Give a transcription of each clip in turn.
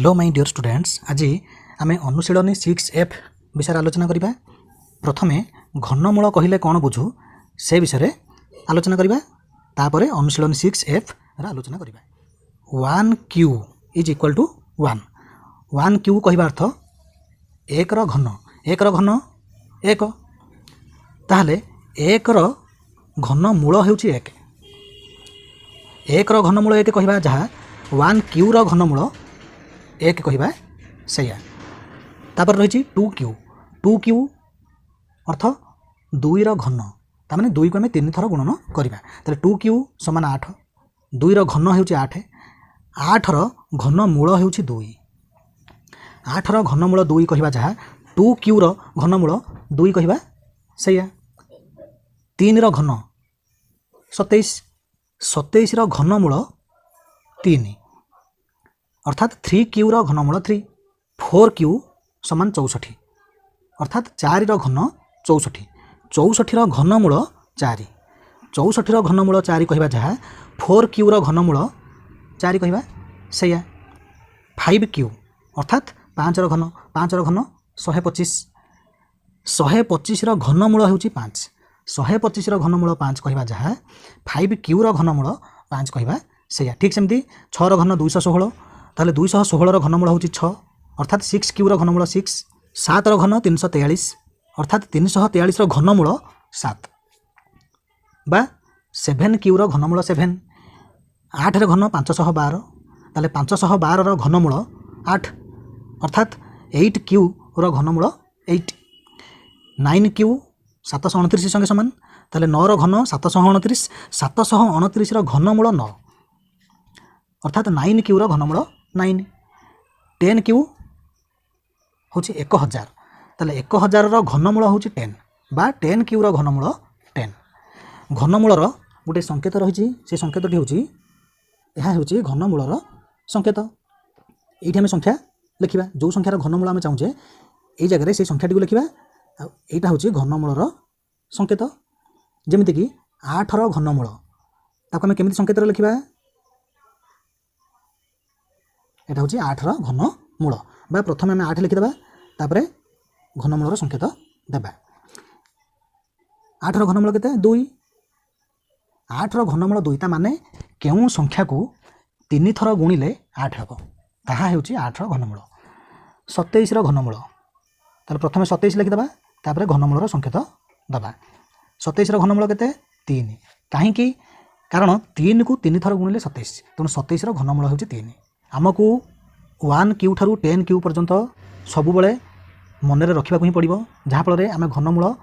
Hello my dear students, आज आम अनुशीलनी 6F विषय आलोचना करवा। प्रथमे घनमूल कहले कौन बुझू से विषय आलोचना करवा, तापर अनुशीलनी 6F आलोचना करवा। 1Q is equal to 1। 1Q कहवा अर्थ एक घन, एक घन एक, ताहले एक घनमूल होउची एक। एक घनमूल एक कहवा जहाँ 1Q घनमूल एक कहवा सैया। तापर रही 2Q। 2Q अर्थ दुईर घन, तार दुई को आम 3 थर गुणन करवा। 2Q समान 8, दुईर घन हो 8, 8 घनमूल हो 2। 8 घनमूल 2 कहवा जहाँ 2Q घनमूल 2 कहवा सैया। 3 घन 27, 27 घनमूल 3 अर्थात 3Q घनमूल 3। 4Q समान 64 अर्थात 4 घन 64, 64 घनमूल 4। 64 घनमूल 4 कहवा जहाँ 4Q घनमूल 4 कहवा सैया। 5Q अर्थात 5 घन, 5 घन 125, 125 घनमूल हो 5। 125 घनमूल 5 कहवा जहाँ 5Q घनमूल 5 कहवा सैया। ठीक सेमती 6 घन 216, ताहले 216 घनमूल हो 6 अर्थात 6Q घनमूल 6। 7 घन 343 अर्थात 343 घनमूल 7 बा 7Q घनमूल 7। 8 घन 512, ताहले 512 घनमूल 8 अर्थात 8Q घनमूल 8। 9Q 729 संगे समान, ताहले 9 घन 729, 729 घनमूल 9 अर्थात 9Q घनमूल 9। 10Q हूँ 1000, ताहले 1000 घनमूल हूँ 10 बा 10Q घनमूल 10। घनमूलर गोटे संकेत रही, से संकेतटी हूँ यह हूँ घनमूलर संकेत। ये आम संख्या लिखा, जो संख्यार घनमूल आम चाहूचे ये जगह से संख्याटी को लिखा। यहाँ हूँ घनमूलर संकेत। जमीक 8 घनमूल ताको आम केमी संकेत लिखा, यहाँ हूँ 8 घनमूल बा प्रथम आम 8 लिखिदेवा, तापर घनमूलर संकेत देवा। 8 घनमूल केते 2। 8 घनमूल 2 ता माने केउं संख्या को 3 थर गुणिले 8 हेबो, ताहा हेउची 8 घनमूल। 27 घनमूल तार प्रथम 27 लिखिदेवा, तापर घनमूलर संकेत देवा। 27 घनमूल केते 3, कहीं कारण 3 को 3 थर गुणिले 27, तेणु 27 घनमूल होउची 3। आमको 1Q ठारू 10Q पर्यंत सबु बेले मन रे रखिबा ही पड़िबो, जहाँ फल आम घनमूल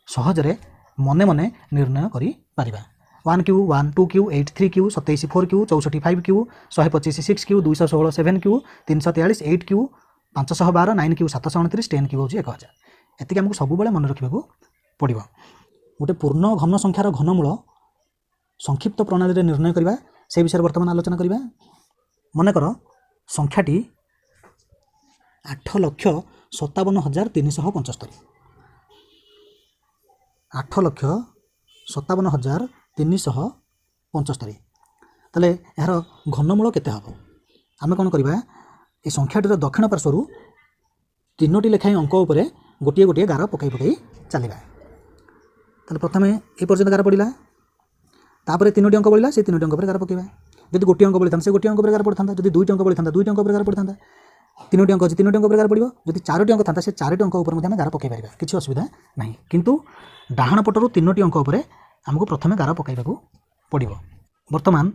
सहजरे मने मने निर्णय करि परिबा। 1Q 1, 2Q 8, 3Q 27, 4Q 64, 5Q 125, 6Q 216, 7Q 343, 8Q 512, 9Q 729, 10Q हूँ 1000। एतिक आमको सब बेले मन रखा पड़ो। गोटे पूर्ण घन संख्यार घनमूल संक्षिप्त प्रणाली निर्णय करवा, से विषय बर्तमान आलोचना करवा। मनकर संख्याटी 8,57,375, 8,57,375, ताले यार घनमूल केते हबो? आमे कोन करबा, ए संख्याटीर दक्षिण पार्श्वरू 3टी लेखाई अंक उपरे गोटे गोटे गार पकई पकई चलवा। ताले प्रथमे ए पर्यंत गार पड़िला, तापर 3टी अंक पड़िला, से 3टी अंक पर गार पकईबा। जदि गोटे अंक पड़ी था से गोटे अंक पर गार पड़ता, जदि 2टी अंक पड़ी था 2टी अंक पर गार पड़ता, 3टी अंक अच्छी 3टी अंक पर गार पड़ो, जदि 4टी अंक था से 4टी अंक उपर गार पकई पार, किसी असुविधा नहीं। किंतु डाहाण पटरू 3टी अंक उपर आमको प्रथमे गार पकईबा पड़ो। बर्तमान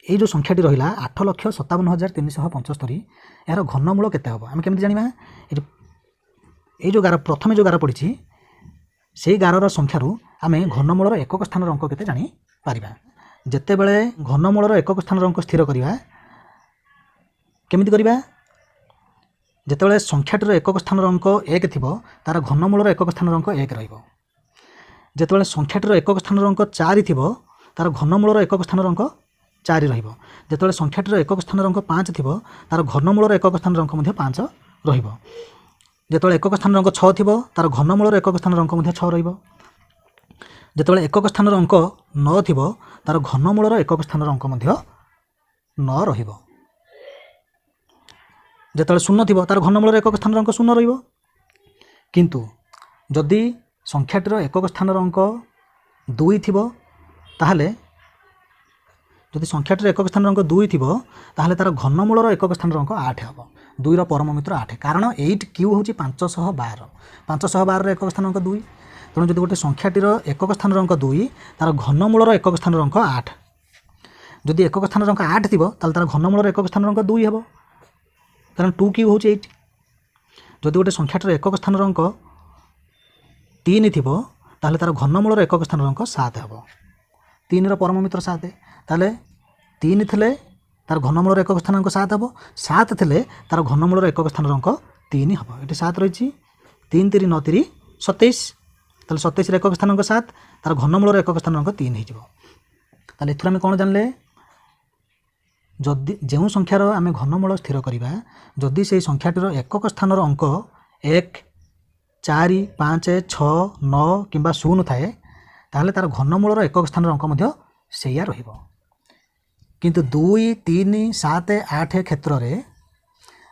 ये जो संख्याटी रहा 8,57,375, यार घनमूल केते हबो आम केमति जानिबा? ये जो गार प्रथमे जो गार पड़ी से गारर संख्यारू आम घनमूलर एकक स्थान अंक केते जानी पारिबा। जेते बेले घनमूलर एकक स्थान अंक स्थिर करिबा केमिति करिबा? जेतेबेले संख्याटीर एकक स्थान अंक 1 थिबो, तार घनमूलर एकक स्थान अंक 1 रहिबो। जेतेबेले संख्याटीर एकक स्थान अंक 4 थिबो, तार घनमूलर एकक स्थान अंक 4 रहिबो। जेतेबेले संख्याटीर एकक स्थान अंक 5 थिबो, तार घनमूलर एकक स्थान अंक मध्ये 5 रहिबो। जेतेबेले एकक स्थान अंक 6 थिबो, तार घनमूलर एकक स्थान अंक मध्ये 6 रहिबो। जेतेबेले एकक स्थान अंक 9 थिबो, तार घनमूलर एकक स्थान अंक मध्ये 9 रहिबो। ଯେତେବେଳେ ଶୂନ ଥିବ ତାର ଘନମୂଳର ଏକକ ସ୍ଥାନର ଅଙ୍କ ଶୂନ ରହିବ। କିନ୍ତୁ ଯଦି ସଂଖ୍ୟାଟିର ଏକକ ସ୍ଥାନର ଅଙ୍କ 2 ଥିବ ତାହେଲେ ଯଦି ସଂଖ୍ୟାଟିର ଏକକ ସ୍ଥାନର ଅଙ୍କ 2 ଥିବ ତାହେଲେ ତାର ଘନମୂଳର ଏକକ ସ୍ଥାନର ଅଙ୍କ 8 ହେବ। 2ର ପରମ ମିତ୍ର 8 କାରଣ 8Q ହେଉଛି 512। 512ର ଏକକ ସ୍ଥାନ ଅଙ୍କ 2। ତେଣୁ ଯଦି ଗୋଟେ ସଂଖ୍ୟାଟିର ଏକକ ସ୍ଥାନର ଅଙ୍କ 2 ତାର ଘନମୂଳର ଏକକ ସ୍ଥାନର ଅଙ୍କ 8। ଯଦି ଏକକ ସ୍ଥାନର ଅଙ୍କ 8 ଥିବ ତାହେଲେ ତାର ଘନମୂଳର ଏକକ ସ୍ଥାନର ଅଙ୍କ 2 ହେବ କାରଣ 2Q ହେଉଛି 8। ଯଦି ଗୋଟେ ସଂଖ୍ୟାଟିର ଏକକ ସ୍ଥାନର ଅଙ୍କ 3 ଥିବ ତାହେଲେ ତାର ଘନମୂଳର ଏକକ ସ୍ଥାନର ଅଙ୍କ 7 ହେବ। 3ର ପରମ ମିତ୍ର 7 ତାହେଲେ 3 ଥିଲେ ତାର ଘନମୂଳର ଏକକ ସ୍ଥାନ ଅଙ୍କ 7 ହେବ। 7 ଥିଲେ ତାର ଘନମୂଳର ଏକକ ସ୍ଥାନର ଅଙ୍କ 3 ହେବ। ଏଠି 7 ରହିଛି 3 3 9 3 27 ତାହେଲେ 27ର ଏକକ ସ୍ଥାନ ଅଙ୍କ 7 ତାର ଘନମୂଳର ଏକକ ସ୍ଥାନ ଅଙ୍କ 3 ହେଇଯିବ। ତାହେଲେ ଏଥିରୁ ଆମେ କ'ଣ ଜାଣିଲେ ଯଦି ଯେଉଁ ସଂଖ୍ୟାର ଆମେ ଘନମୂଳ ସ୍ଥିର କରିବା ଯଦି ସେହି ସଂଖ୍ୟାଟିର ଏକକ ସ୍ଥାନର ଅଙ୍କ 1 4 5 6 9 କିମ୍ବା 0 ଥାଏ ତାହେଲେ ତାର ଘନମୂଳର ଏକକ ସ୍ଥାନର ଅଙ୍କ ମଧ୍ୟ ସେଇଆ ରହିବ। କିନ୍ତୁ 2 3 7 8 କ୍ଷେତ୍ରରେ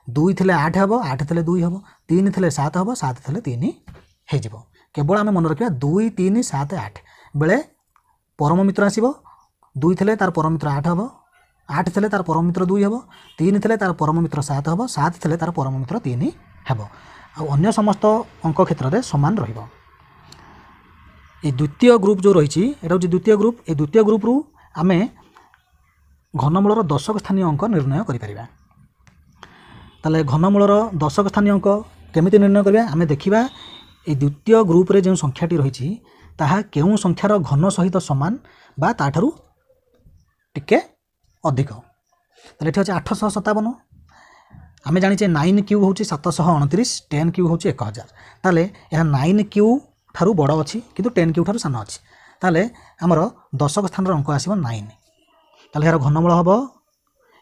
2 ଥିଲେ 8 ହେବ 8 ଥିଲେ 2 ହେବ 3 ଥିଲେ 7 ହେବ 7 ଥିଲେ 3 ହେଇଯିବ। କେବଳ ଆମେ ମନେ ରଖିବା 2 3 7 8 ବେଳେ ପରମ ମିତ୍ର ଆସିବ। 2 ଥିଲେ ତାର ପରମ ମିତ୍ର 8 ହେବ 8 ଥିଲେ ତାର ପରମ ମିତ୍ର 2 ହେବ 3 ଥିଲେ ତାର ପରମ ମିତ୍ର 7 ହେବ 7 ଥିଲେ ତାର ପରମ ମିତ୍ର 3 ହେବ। ଆଉ ଅନ୍ୟ ସମସ୍ତ ଅଙ୍କ କ୍ଷେତ୍ରରେ ସମାନ ରହିବ। এই দ্বিতীয় গ্রুপ যে রয়েছে এটা হচ্ছে দ্বিতীয় গ্রুপ। এই দ্বিতীয় গ্রুপরু আমি ঘনমূলর দশক স্থানীয় অঙ্ক নির্ণয় করে পারিবা। তাহলে ঘনমূলর দশক স্থানীয় অঙ্ক কেমিতি নির্ণয় করা আমি দেখিবা এই দ্বিতীয় গ্রুপরে যে সংখ্যাটি রয়েছে তাহা কেউ সংখ্যার ঘন সহিত সমান বা তাঠারু টিকে অধিক। তাহলে এটি হচ্ছে 857। আমি জানিছে 9Q হচ্ছে 729 10Q হচ্ছে 1000। তাহলে ଏହା 9Q ଠାରୁ ବଡ଼ ଅଛି କିନ୍ତୁ 10Q ଠାରୁ ସାନ ଅଛି। ତାହେଲେ ଆମର ଦଶକ ସ୍ଥାନର ଅଙ୍କ ଆସିବ 9। ତାହେଲେ ଏହାର ଘନମୂଳ ହେବ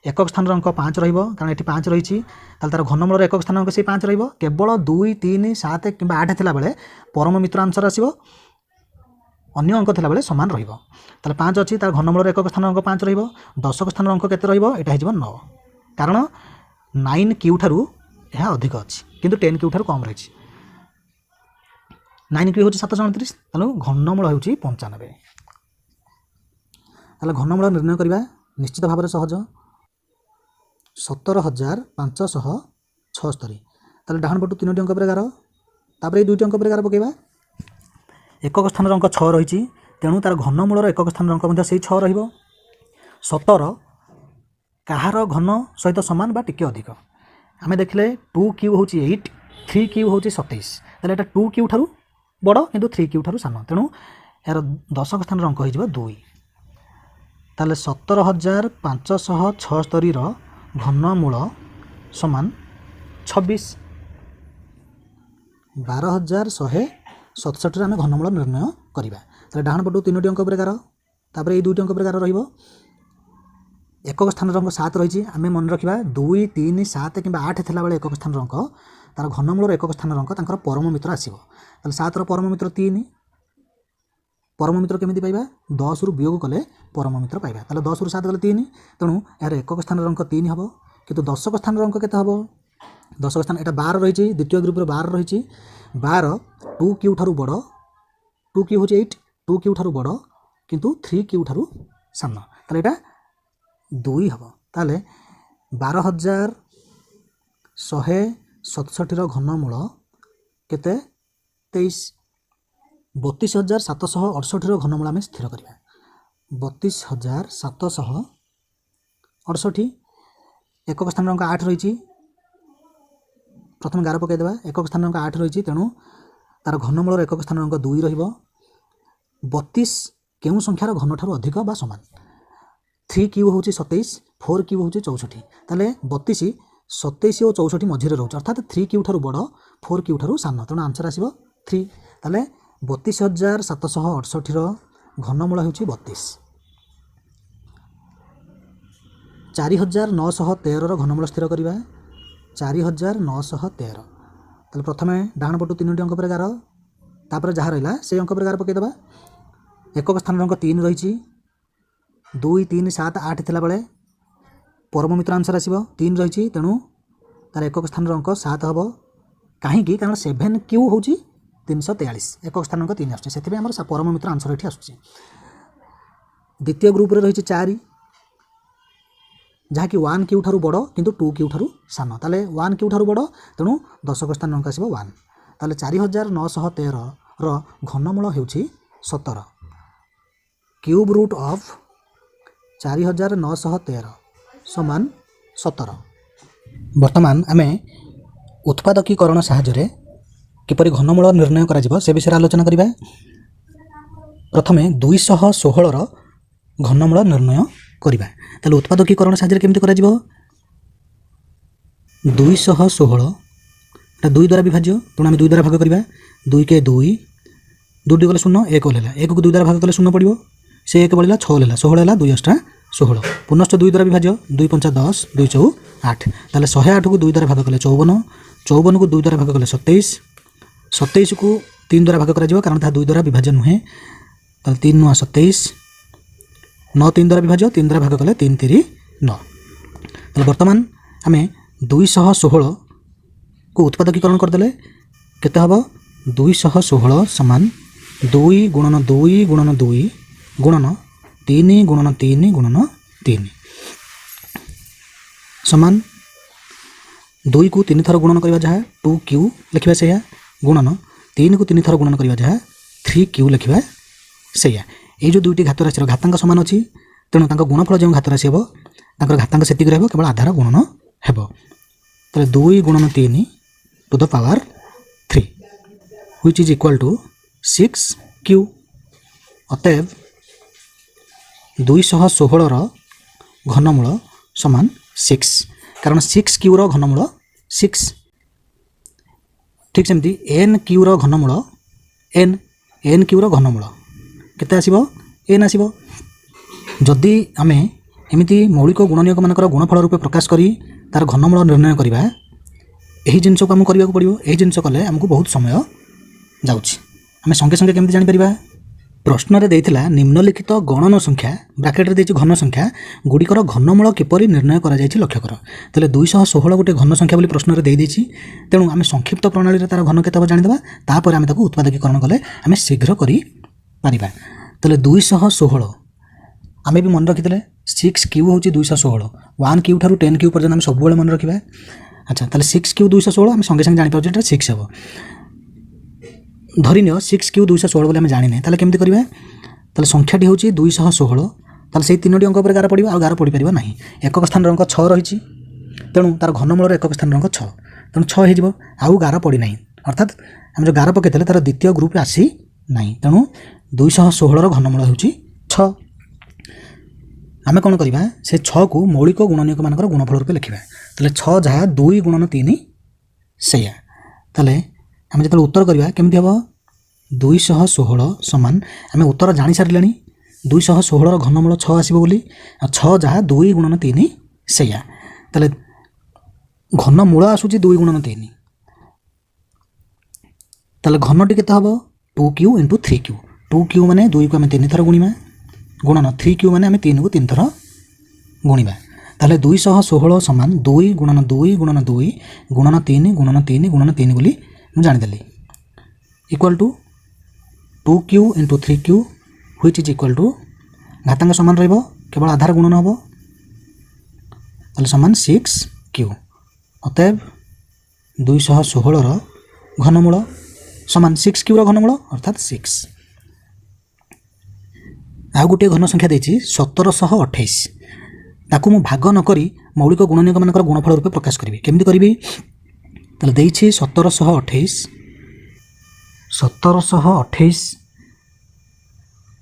ଏକକ ସ୍ଥାନର ଅଙ୍କ 5 ରହିବ କାରଣ ଏଠି 5 ରହିଛି। ତାହେଲେ ତାର ଘନମୂଳର ଏକକ ସ୍ଥାନ ଅଙ୍କ ସେଇ 5 ରହିବ। କେବଳ 2 3 7 କିମ୍ବା 8 ଥିଲାବେଳେ ପରମ ମିତ୍ର ଆନ୍ସର ଆସିବ ଅନ୍ୟ ଅଙ୍କ ଥିଲାବେଳେ ସମାନ ରହିବ। ତାହେଲେ 5 ଅଛି ତାର ଘନମୂଳର ଏକକ ସ୍ଥାନ ଅଙ୍କ 5 ରହିବ। ଦଶକ ସ୍ଥାନର ଅଙ୍କ କେତେ ରହିବ ଏଇଟା ହେଇଯିବ 9 କାରଣ 9Q ଠାରୁ ଏହା ଅଧିକ ଅଛି କିନ୍ତୁ 10Q ଠାରୁ କମ୍ ରହିଛି। 9Q ହେଉଛି 729 ତେଣୁ ଘନମୂଳ ହେଉଛି 95। ତାହେଲେ ଘନମୂଳ ନିର୍ଣ୍ଣୟ କରିବା ନିଶ୍ଚିତ ଭାବରେ ସହଜ। 17,576। ତାହେଲେ ଡାହାଣ ପଟୁ 3ଟି ଅଙ୍କ ପରେ ଗାର ତାପରେ ଏଇ 2ଟି ଅଙ୍କ ପରେ ଗାର ପକାଇବା। ଏକକ ସ୍ଥାନର ଅଙ୍କ 6 ରହିଛି ତେଣୁ ତାର ଘନମୂଳର ଏକକ ସ୍ଥାନର ଅଙ୍କ ମଧ୍ୟ ସେଇ 6 ରହିବ। 17 କାହାର ଘନ ସହିତ ସମାନ ବା ଟିକେ ଅଧିକ ଆମେ ଦେଖିଲେ 2Q ହେଉଛି 8 3Q ହେଉଛି 27। ତାହେଲେ ଏଇଟା 2Q ଠାରୁ ବଡ଼ କିନ୍ତୁ 3Q ଠାରୁ ସାନ ତେଣୁ ଏହାର ଦଶକ ସ୍ଥାନର ଅଙ୍କ ହେଇଯିବ 2। ତାହେଲେ 17,576ର ଘନମୂଳ ସମାନ 26। 12,167ରେ ଆମେ ଘନମୂଳ ନିର୍ଣ୍ଣୟ କରିବା। ତାହେଲେ ଡାହାଣ ପଟୁ 3ଟି ଅଙ୍କ ଉପରେ ଗାର ତାପରେ ଏଇ 2ଟି ଅଙ୍କ ଉପରେ ଗାର ରହିବ। ଏକକ ସ୍ଥାନର ଅଙ୍କ 7 ରହିଛି ଆମେ ମନେ ରଖିବା 2 3 7 କିମ୍ବା 8 ଥିଲାବେଳେ ଏକକ ସ୍ଥାନର ଅଙ୍କ ତାର ଘନମୂଳର ଏକକ ସ୍ଥାନର ଅଙ୍କ ତାଙ୍କର ପରମ ମିତ୍ର ଆସିବ। ତାହେଲେ 7ର ପରମ ମିତ୍ର 3 ପରମ ମିତ୍ର କେମିତି ପାଇବା 10ରୁ ବିୟୋଗ କଲେ ପରମ ମିତ୍ର ପାଇବା। ତାହେଲେ 10ରୁ 7 ଗଲେ 3 ତେଣୁ ଏହାର ଏକକ ସ୍ଥାନର ଅଙ୍କ 3 ହେବ କିନ୍ତୁ ଦଶକ ସ୍ଥାନର ଅଙ୍କ କେତେ ହେବ ଦଶକ ସ୍ଥାନ ଏଇଟା 12 ରହିଛି ଦ୍ୱିତୀୟ ଗ୍ରୁପରେ 12 ରହିଛି। 12 2Q ଠାରୁ ବଡ଼ 2Q ହେଉଛି 8 2Q ଠାରୁ ବଡ଼ କିନ୍ତୁ 3Q ଠାରୁ ସାନ ତାହେଲେ ଏଇଟା 2 ହେବ। ତାହେଲେ 12,167ର ଘନମୂଳ କେତେ 23। 32,768ର ଘନମୂଳ ଆମେ ସ୍ଥିର କରିବା। 32,768 ଏକକ ସ୍ଥାନର ଅଙ୍କ 8 ରହିଛି ପ୍ରଥମେ ଗାର ପକାଇଦେବା। ଏକକ ସ୍ଥାନର ଅଙ୍କ 8 ରହିଛି ତେଣୁ ତାର ଘନମୂଳର ଏକକ ସ୍ଥାନର ଅଙ୍କ 2 ରହିବ। 32 କେଉଁ ସଂଖ୍ୟାର ଘନ ଠାରୁ ଅଧିକ ବା ସମାନ 3Q ହେଉଛି 27 4Q ହେଉଛି 64। ତାହେଲେ 32 27 ଓ 64 ମଝିରେ ରହୁଛି ଅର୍ଥାତ୍ 3Q ଠାରୁ ବଡ଼ 4Q ଠାରୁ ସାନ ତେଣୁ ଆନ୍ସର ଆସିବ 3। ତାହେଲେ 32,768ର ଘନମୂଳ ହେଉଛି 32। 4,913ର ଘନମୂଳ ସ୍ଥିର କରିବା। 4,913 ତାହେଲେ ପ୍ରଥମେ ଡାହାଣ ପଟୁ 3ଟି ଅଙ୍କ ପରେ ଗାର ତାପରେ ଯାହା ରହିଲା ସେଇ ଅଙ୍କ ପରେ ଗାର ପକାଇଦେବା। ଏକକ ସ୍ଥାନର ଅଙ୍କ 3 ରହିଛି 2 3 7 8 ଥିଲାବେଳେ ପରମ ମିତ୍ର ଆନ୍ସର ଆସିବ 3 ରହିଛି ତେଣୁ तार एकक स्थान अंक 7 हम कहीं कारण 7Q हूँ 343 एकक स्थान अंक 3 आस परम मित्र आंसर ये आसूँ। द्वितीय ग्रुप रही 4 जहाँकि 1Q ठारू बड़ किंतु 2Q ठारू सान ताले 1Q ठारू बड़ तेणु दशक स्थान अंक आसो 1 ताले 4913 घनमूल हो 17 क्यूब रूट ऑफ 4913 समान 17। वर्तमान आमे उत्पादकीकरण साहाय्य किपरि घनमूल निर्णय करा से विषय आलोचना करिबा। प्रथमे 216 घनमूल निर्णय करिबा ताले उत्पादकीकरण साहाय्य केमति करा जिवो 216 2 द्वारा विभाज्य तेणु आम 2 द्वारा भाग करिबा 2 के 2 2 गले 0 1 होगा 1 को 2 द्वारा भाग कले 0 पड़ो से 1 बढ़ला 6 है 16 है 2 8 16 पुनश्च 2 द्वारा विभाज्य 2 5 10 2 4 8 ताले 108 को 2 द्वारा भाग कले 54 54 को 2 द्वारा भाग कले 27 27 को 3 द्वारा भाग करा कारण ताहा 2 द्वारा विभाज्य नुहे ताले 3 9 27 9 3 द्वारा विभाज्य 3 द्वारा भाग कले 3 3 9 ताले वर्तमान आम 216 को उत्पादकीकरण करदे केते हम 216 समान 2 गुणन 2 गुणन 2 गुणन 3 गुणन 3 गुणन 3 समान 2 को 3 थर गुणन करवा जहाँ 2Q लिखा से गुणन 3 को 3 थर गुणन करवा जहाँ 3Q लिखा से ये जो दुईटी घात राशि घातांक सामान अच्छी तेणु गुणफल जो घात राशि हे घातांक से केवल आधार गुणन हेब तो 2 गुणन 3 to the power 3 which is equal to 6Q अतएव 216 घनमूल समान 6 कारण 6Q घनमूल 6 ठीक सेमती NQ घनमूल NQ घनमूल केते आसीबो n आसीबो जदि आमे एमिति मौलिक गुणनीयक मानकर गुणफल रूपे प्रकाश करी तार घनमूल निर्णय करिबा एही जिंस को हम करिया को पड़ियो एही जिंस कले हमको बहुत समय जाउछि आमे संगे संगे केमति जानि परिबा प्रश्न रे देइथिला निम्नलिखित गणन संख्या ब्रैकेट रे देछि घन संख्या गुडिकर घनमूल किपरि निर्णय करा जायछि लक्ष्य कर तले 216 गोटे घन संख्या बोली प्रश्न रे देइ देछि तेणु आमे संक्षिप्त प्रणाली रे तार घन केतब जानि देबा तापर आमे ताकू उत्पादकीकरण कले आमे शीघ्र करी पारिबा तले 216 आमे भी मन रखितले 6Q होछि 216 1Q ठारू 10Q पर्यंत आमे सब बेले मन रखिबा। अच्छा ताले 6Q 216 आमे संगे संगे जानि पाउछ एटा 6 हेबो धरिनियो 6Q 216 बोले आमे जानि नै ताले केमति करिबा ताले संख्याटी होछि 216 ताले सेही तीनोटी अंक ऊपर गार पड़िबा आ गार पड़ी परिबा नाही एकक स्थान अंक 6 रहिछि तेणु तार घनमूल एकक स्थान अंक 6 तेणु 6 हे जिवो आउ गार पड़ी नाही अर्थात हम जो गार पकेतले तार द्वितीय ग्रुप आसी नाही तेणु 216 घनमूल होछि 6 आमे कोन करिबा से 6 को मौलिक गुणनीयक मानकर गुणफल रूपे लिखिबा ताले 6 जहा 2 गुणन 3 सेया ताले आमे जतले उत्तर करिबा केमति हबो 216 समान आमे उत्तर जानि सारलेनी 216 घनमूल 6 आसीबो बोली 6 जहा 2 गुणन 3 सेया ताले घनमूल आसुची 2 गुणन 3 ताले घनटी केते हबो 2Q into 3Q 2Q माने 2 को आमे 3 थर गुणिबा गुणन 3Q माने आमे 3 को 3 थर गुणिबा ताले 216 समान 2 गुणन 2 गुणन 2 गुणन 3 गुणन 3 गुणन 3 बोली मु जानि देली equal to 2Q into 3Q which is equal to घातांक समान रहइबो केवल आधार गुणन हबो ताले समान 6Q अतएव 216 रो घनमूल समान 6Q रो घनमूल अर्थात 6 आ गोटे घन संख्या देछि 1728 ताकू मु भाग न करी मौलिक गुणनीयक मानकर गुणफल रूपे प्रकाश करिवे केमति करिवे ताले देछि 1728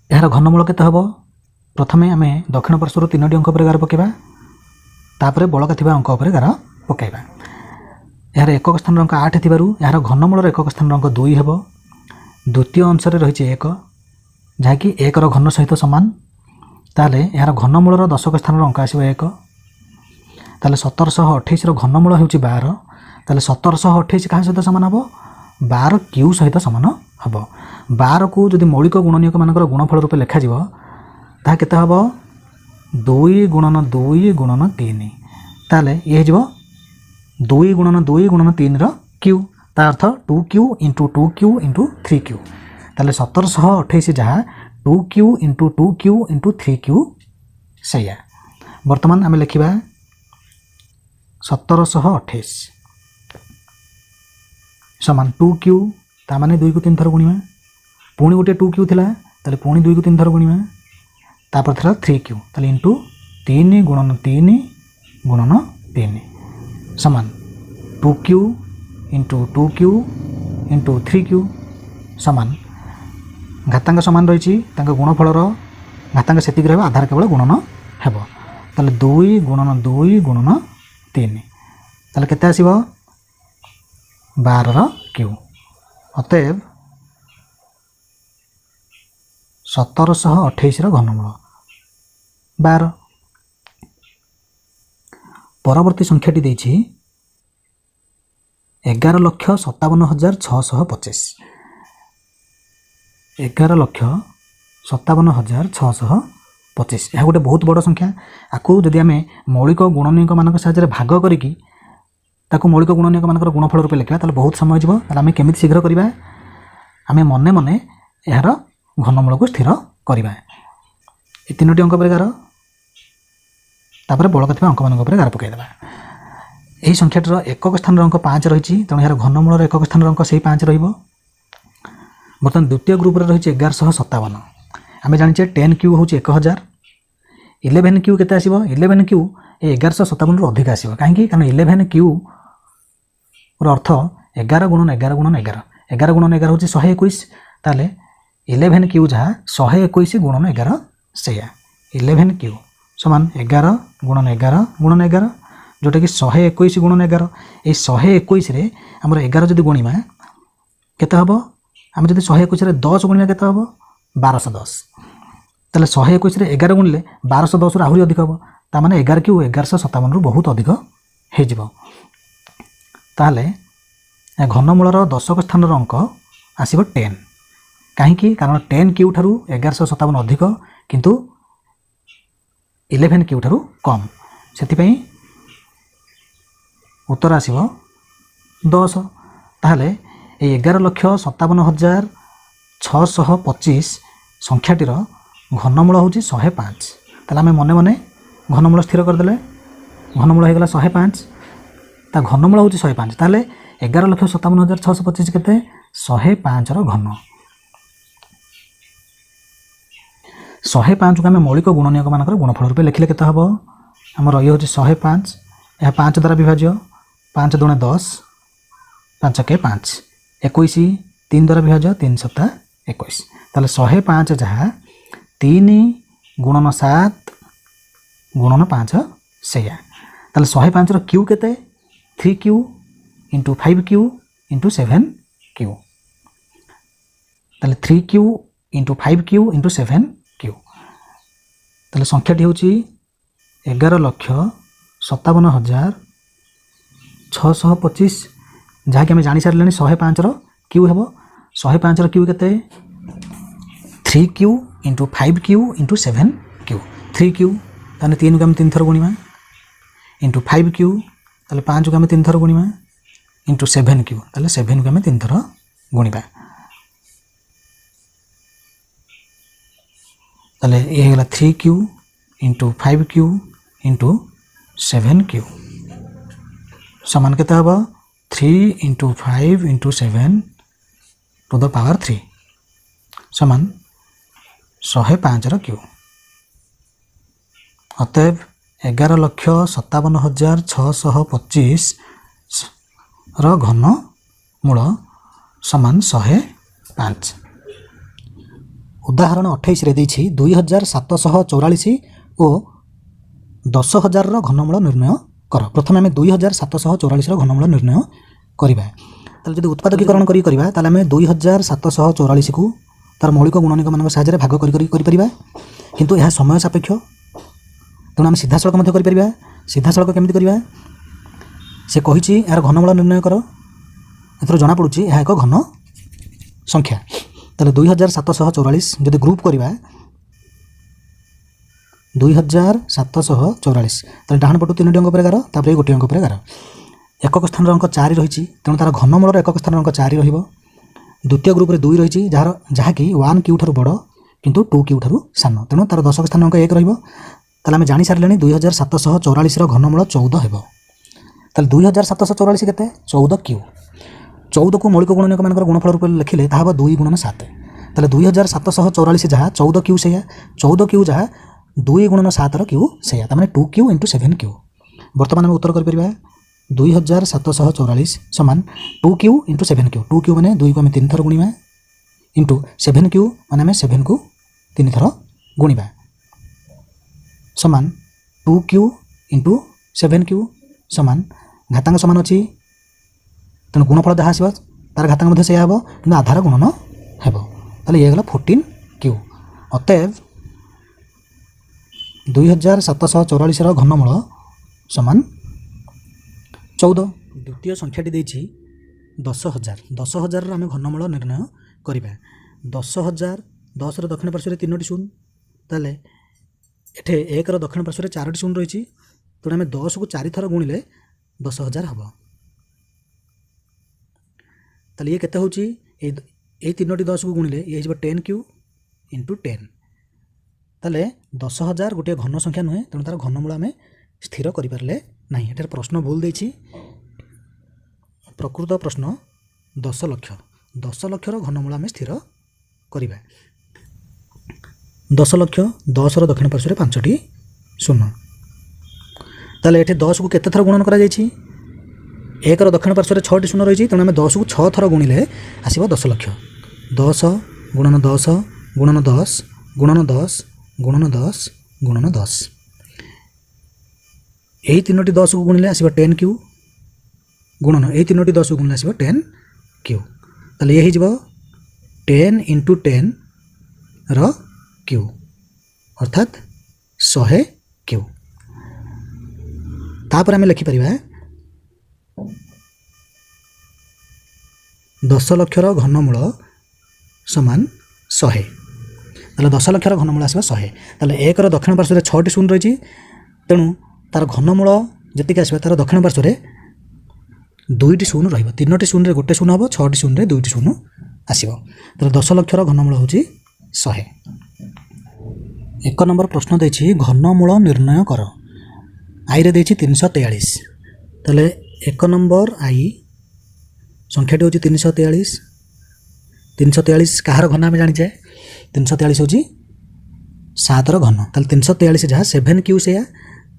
यार घनमूल केते हबो प्रथमे आमे दक्षिण पार्श्वर 3टी अंक पर गार पकेबा तापरे बळका थिबा अंक पर गार पकेबा यार एकक स्थान अंक 8 थिबारु यार घनमूल एकक स्थान अंक 2 हेबो द्वितीय अंश रे रहिछि 1 जहा कि 1 रो घन सहित समान ताले यार घनमूल दशक स्थान अंक आसीबो 1 ताले 1728 रो घनमूल हेउछि 12 ताले 1728 कहा सहित समान हबो 12Q सहित समान हबो 12 को जदि मौलिक गुणनीयक मानकर गुणफल रूपे लेखा जिवो ता केते हबो 2 गुणन 2 गुणन 3 ताले ये जिवो 2 गुणन 3 क्यू ता अर्थ 2Q into 2Q into 3Q ताले 1728 जहाँ 2Q into 2Q into 3Q सैया वर्तमान आम लिखा 1728 समान 2Q ता माने 2 को 3 थर गुणिमा पुणी गोटे 2Q थिला ताले पुणी 2 को 3 थर गुणिमा तापर थरा 3Q ताले इंटू 3 गुणन 3 समान 2Q into 2Q into 3Q समान घातांक समान रही गुणफल घातांक से आधार केवल गुणन हेब ताले 2 गुणन 3 ताले केते आसीबो 12 Q अतएव 1728 घनमूल 12 परवर्ती संख्याटी देछि 11,57,625 11,57,625 यह गोटे बहुत बड़ संख्या आपको जदि आम मौलिक गुणनीयक मान साहाय्य भाग करिकी ताकू मौलिक गुणनीयक मान गुणफल रूप लिखा ताले बहुत समय जीव आम केमी शीघ्र करवा आम मने मने यार घनमूल को स्थिर करवा ये 3टी अंक पर गार तापर बड़क थी अंक मान गार पकईदेवा यही संख्याटर एकक स्थान अंक 5 रही तेणु यार घनमूलर एकक स्थान अंक से 5 बर्तमान द्वितीय ग्रुप रही 1157 आम जाने 10Q हूँ 1000 11Q के 11Q ये 1157 अधिक आसो कहीं कारण 11Q अर्थ 11 गुणन 11 गुणन 11 11 गुणन 11 हूँ 121 ताले 11Q जहाँ 121 गुणन 11 से 11Q समान 11 गुणन 11 गुणन 11 जोटा कि 121 गुणन 11 ये 121 रे आमर 11 जदि गुणिमा केते हबो आम जदि 121 रे 10 गुणिमा केते हबो 1210 ताले 121 रे 11 गुणिले 1210 रो आहुरी अधिक हबो ता माने 11Q 1157 रो बहुत अधिक हे जिवो ताले घनमूलर दशक स्थान अंक आसीबो 10 कहीं कारण 10Q ठारू 1157 अधिक किंतु 11Q ठारू कम से उत्तर आसीबो 10 ताहले 11,57,625 संख्याटीर घनमूल हूँ 105 ताले आम मने मने घनमूल स्थिर करदे घनमूल होगला 105 ता घनमूल हूँ 105 ताले 11,57,625 केते 105 घन 105 को आम मौलिक गुणनीयक मान गुणफल रूप लिखिले केते हबो आमर ये हूँ 105 यह 5 द्वारा विभाज्य 5 दूणे 10 5 के 5 21 3 द्वारा विभाज्य 3 7 21 ताले 105 जहाँ 3 गुणन 7 गुणन 5 सेया ताले 105 रो Q केते 3Q into 5Q into 7Q ताले 3Q into 5Q into 7Q ताले संख्याटी हूँ 11,57,625 जहाँकि आम जानी सारे 105 Q हे 105 Q के 3Q into 5Q into 7Q 3Q ताने 3 को आम 3 थर गुणिमा इंटू 5Q ताले 5 को आम 3 थर गुणिमा इंटू 7Q ताले 7 को आम 3 थर गुणिबा ताले ये होगा 3Q into 5Q into 7Q समान केते हबो 3 into 5 into 7 to the power 3 समान 105 Q अतएव 11,57,625 घन मूल समान 105 उदाहरण 28 रे देछि 2,744 और 10,000 घनमूल निर्णय कर प्रथम आम 2,744 घनमूल निर्णय करवा जब उत्पादकीकरण करवा आम 2,744 को तार मौलिक गुणनीयक मान साहाय्य भाग कर किंतु यह समय सापेक्ष तेणु आम सीधा सड़क कर सीधा सड़क केमती करवा से कही यार घनमूल निर्णय कर एथर जना पड़ुची यह एक घन संख्या ताले 2,744 जदि ग्रुप करवा 2,744 ताले डाहाण पटु 3टी अंक पर 11 तापर गोटे अंक पर 11 एकक स्थानर अंक 4 रही तेणु तार घनमूलर एकक स्थानर अंक 4 रहिबो। द्वितीय ग्रुप रे 2 रही जहाँकि 1 क्यू ठारू बड़ किंतु 2 क्यू ठारू सान तेणु तार दशक स्थान अंक 1 रहिबो। ताले आमे जानि सारलेनी 2744 रो घनमूल 14 हेबो। ताले 2744 केते 14 क्यू। 14 को मौलिक गुणनीयक मानकर गुणफल रूप लिखिले ताहा 2 गुणन 7। ताले 2744 जहाँ 14 क्यू सेया 14 क्यू जहाँ 2 गुणन 7 रो क्यू सेया तामाने 2 क्यू इंटू 7 क्यू। वर्तमान आम उत्तर कर 2744 समान 2 क्यू इंटू 7 क्यू। 2 क्यू माने 2 को आम 3 थर गुणिबा इंटू 7 क्यू माने आम 7 को 3 थर गुणिबा समान 2 क्यू इंटू 7 क्यू समान घातांक समान अच्छी तेणु गुणफल जहाँ आसो तार घातांक से हे कि आधार गुणन हे ताले ये गला 14 क्यू। अतएव 2744 रो घनमूल समान 14। द्वितीय संख्याटी देछि 10000। 10000 आम घनमूल निर्णय करिबा। 10000 10 रो दक्षिण पार्श्व 3टी शून्य ताले एठे 1 रो दक्षिण पार्श्व 4टी शून्य रही तेणु आम 10 को 4 थर गुणिले 10000 हम ताले ये केते होची ए 3टी 10 को गुणिले ये 10 क्यू इंटू 10 ताले 10000 गोटे घन संख्या नुहे तेणु तार घनमूल आम स्थिर करें ना। ये प्रश्न भूल देछि प्रकृत प्रश्न 10 लाख 10 लाख घनमूल आम स्थिर करिबा। 10 लाख 10 रो दक्षिण पार्श्व 5टी शून्य ताले एठे 10 को केते थर गुणन करा जायछि 1 रो दक्षिण पार्श्व 6टी शून्य रही तेणु आम 10 को 6 थर गुणिले आसीबो 10 लाख। 10 गुणन 10 गुणन 10 गुणन 10 गुणन 10 गुणन 10 यही 3टी 10 को गुणिले आसीबो 10 क्यू गुणन यही 3टी 10 को गुणिले आसीबो 10 क्यू ताले ये हिजबो 10 इंटू 10 रो क्यू अर्थात 100 क्यू। तापर आमे लिखि परिबा 10 लाख रो घनमूल समान 100 ताले 10 लाख रो घनमूल आसीबो 100 ताले 1 रो दक्षिण पार्श्व 6टी शून्य रही तेणु तार घनमूल जी आसो तार दक्षिण पार्श्व 2टी शून्य रही 3टी शून्य गोटे शून्य हम 6टी शून्य 2टी शून्य आसो तार 10 लाख घनमूल हूँ 100। 1 नंबर प्रश्न देछि घनमूल निर्णय कर। आई रे देछि 343 ताले 1 नंबर आई संख्याटी हूँ 343। 343 कहार घन आम जानी 343 हूँ 7 रो घन ताले 343 जहाँ 7 क्यू से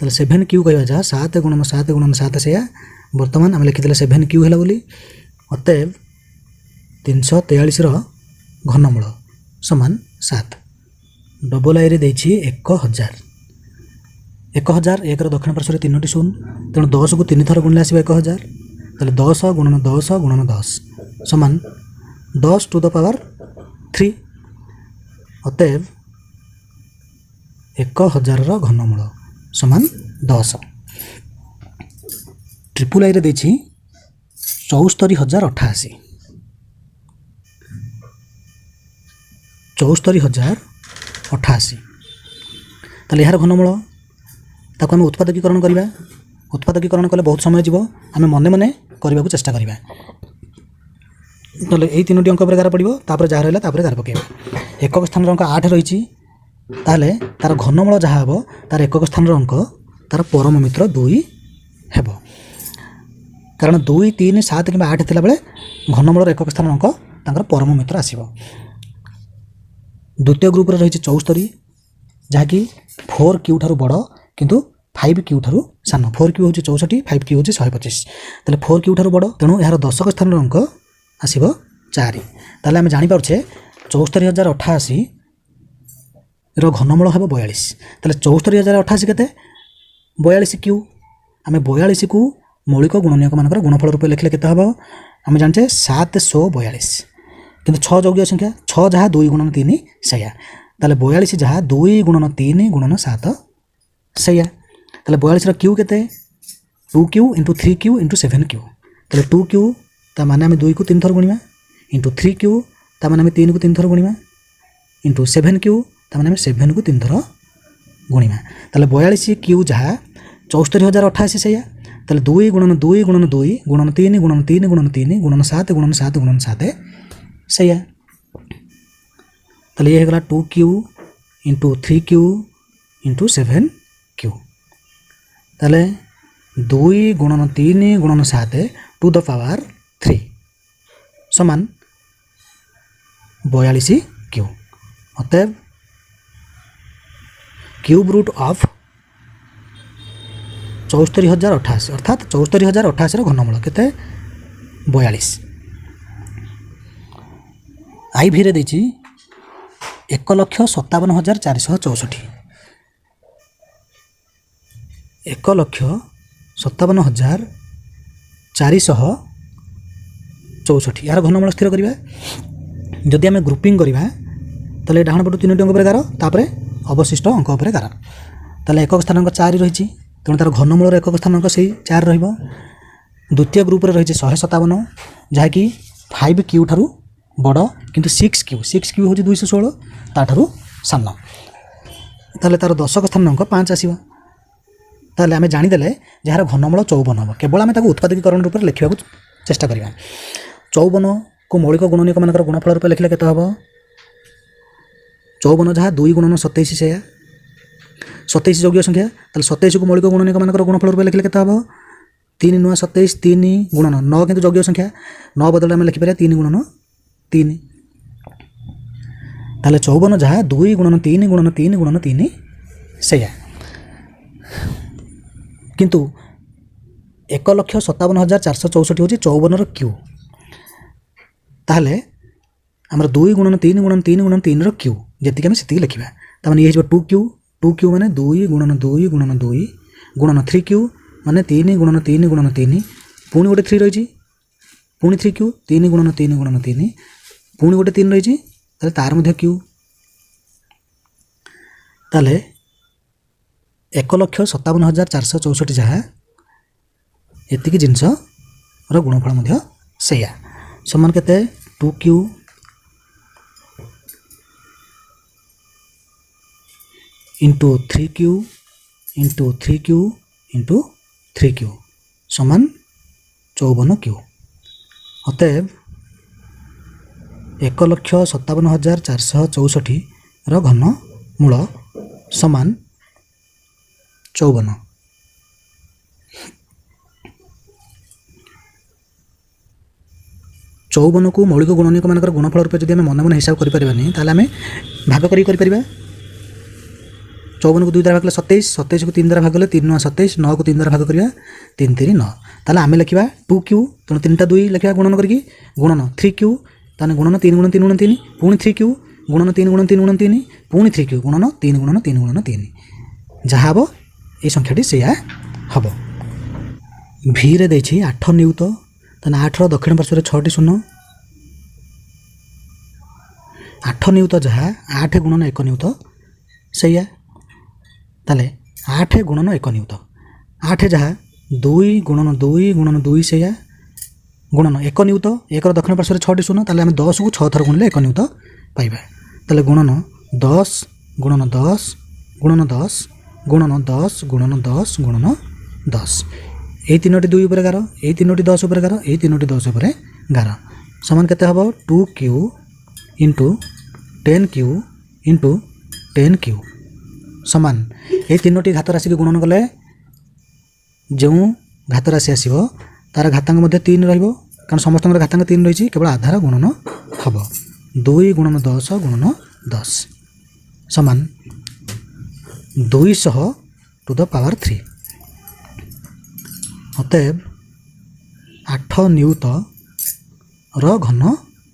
ताले 7 क्यू कह जहाँ 7 गुणन 7 गुणन 7 से बर्तमान आम लिखी 7 क्यू है बोली। अतएव 343 रो घनमूल समान 7। डबल आई रे देछि 1000। 1000 1 रो दक्षिण पार्श्व 3टी शून्य तेणु 10 को 3 थर गुणिले आसीबो 1000 ताले 10 गुणन 10 गुणन 10 समान 10 टू द पावर 3। अतएव 1000 रो घनमूल समान 10। ट्रिपल आई रे देछि 74088। 74088 ताले यार घनमूल ताको आम उत्पादकीकरण करवा। उत्पादकीकरण कले बहुत समय जीव आम मने मने करने को चेष्टा करवा ना यही 3टी अंक गार पड़ो तापर जहाँ रहा तापर गार पकेबा। एकक स्थान अंक 8 रही ताहले तार घनमूल जहाँ हे तार एकक स्थान अंक तार परम मित्र 2 हेब कारण 2 3 7 कि 8 थिला बेले घनमूल एकक स्थान अंक तांकर परम मित्र आसीबो। द्वितीय ग्रुप रे रही 74 जहाँकि 4 क्यू ठारू बड़ किंतु 5 क्यू ठारू सान। 4 क्यू हूँ 64 5 क्यू हूँ 125 ताले 4 क्यू ठारू बड़ तेणु यार दशक स्थान अंक आसीबो 4 ताले आम जानी पारछे 74088 रो घनमूल हेबो 42 ताले 74088 केते 42 क्यू आम 42 को मौलिक गुणनीयक मानकर गुणफल रूप लिखले केते हबो आम जानचे 742 किंतु 6 जोग्य संख्या 6 जहाँ 2 गुणन 3 सैया ताले 42 जहाँ 2 गुणन 3 गुणन 7 सैया ताले 42 रो क्यू केते 2 Q into 3 Q into 7 Q ताले 2 क्यू ता माने आम 2 को 3 थर गुणिबा इंटू 3 क्यू ता माने आम 3 को 3 थर गुणिबा इंटू 7 क्यू ता माने आम 7 को 3 थर गुणिबा ताले 42 क्यू जहाँ 74088 सैया তাহলে 2 গুণন 2 গুণন 2 গুণন 3 গুণন 3 গুণন 3 গুণন 7 গুণন 7 গুণন 7 ସେଇଆ। তাহলে ये होगा 2Q into 3Q into 7Q। ताले 2 गुणन 3 गुणन 7 टू द पावर 3 समान 42Q। अतएव क्यूब रूट ऑफ 74,088 अर्थात 74,088 घनमूल केते 42। आई भी रे देछि 1,57,464 1,57,464 यार घनमूल स्थिर करिबा। जदि आम ग्रुपिंग करवा ताले डाहण पटु 3टी अंक पर 11 तापर अवशिष्ट अंक पर 11 ताले एकक स्थानांक 4 रही तेणु तार घनमूलर एकक स्थानांक से 4 रहिबो। द्वितीय ग्रुप रे रही 157 जहाँकि 5Q ठारू बड़ किंतु 6Q हूँ 216 ताठारू सान ताले तार दशक स्थानांक 5 आसीबो। ताले आमे जानिदेले जार घनमूल 54 हम केवल आमे ताको उत्पादकीकरण रूप में लिखा चेष्टा करिबा। 54 को मौलिक गुणनीयक मानकर गुणफल रूप लिखले केते हबो 54 जहाँ 2 गुणन 27 से 27 योग्य संख्या ताले 27 को मौलिक गुणनीयक मानकर गुणफल रूप लिखले केते हबो 3 नुआ 27 3 गुणन 9 किंतु योग्य संख्या 9 बदले आमे लिखि पारे 3 गुणन 3 ताले 54 जहाँ 2 गुणन 3 गुणन 3 गुणन 3 से किंतु 1,57,464 हूँ 54 क्यू ताहले आमर 2 गुणन 3 गुणन 3 गुणन 3 क्यू जी आम से लिखा ताने ये 2Q माने 2 गुणन 2 गुणन 2 गुणन 3Q माने 3 गुणन 3 गुणन 3 पुणी गोटे 3 रही पुणी 3Q 3 गुणन 3 गुणन 3 पुणी गोटे 3 रही तार मध्य Q ताले 1,57,464 जहाँ एतिकी जिनस गुणफल मध्य सेया समान केते 2Q into 3Q into 3Q into 3Q समान 54Q। अतएव 1,57,464 घन मूल समान 54। चौवन को मौलिक गुणनीयक मानकर गुणफल रूप जब मन मन हिसाब करें ताले आम भाग कर 54 को 2 द्वारा भाग 27 27 को 3 द्वारा भाग 3 9 27 9 को 3 द्वारा भाग करिया 3 3 9 ताले आम लिखा 2Q तेणु 3टा 2 लिखा गुणन करके गुणन 3Q ताने गुणन 3 गुणन 3 गुणन 3 पुणी 3Q गुणन 3 गुणन 3 गुणन 3 पुणी 3Q गुणन 3 गुणन 3 गुणन 3 जहाँ हम ये संख्याटी से हम भी रे देछि 8 नियुत ताने 8 दक्षिण पार्श्व 6टी शून्य 8 नियुत जहाँ 8 गुणन 1 नियुत से ताले 8 गुणन 1 नियुत 8 जहाँ 2 गुणन 2 गुणन 2 से गुणन 1 नियुत 1 दक्षिण पार्श्व 6टी शून्य ताले आम 10 को 6 थर गुणिले 1 नियुत पाइबा ताले गुणन 10 गुणन 10 गुणन 10 गुणन 10 गुणन 10 गुणन 10 ये 3टी 2 उपर 11 ये 3टी 10 उपर 11 ये 3टी 10 उपर 11 समान केते हबो 2Q into 10Q into 10Q समान ये 3टी घात राशि गुणन कले जो घात राशि आसीबो तार घातांक मध्य 3 रहिबो कारण समस्त घातांक 3 रही केवल आधार गुणन हबो 2 गुणन 10 गुणन 10 समान 200 टू द पावर 3 अतएव 8 नियुत घन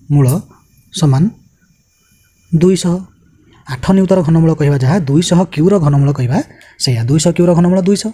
मूल समान 200 8 नियुतर घनमूल कहवा जहाँ 200 Q घनमूल कहवा से 200 Q घनमूल 200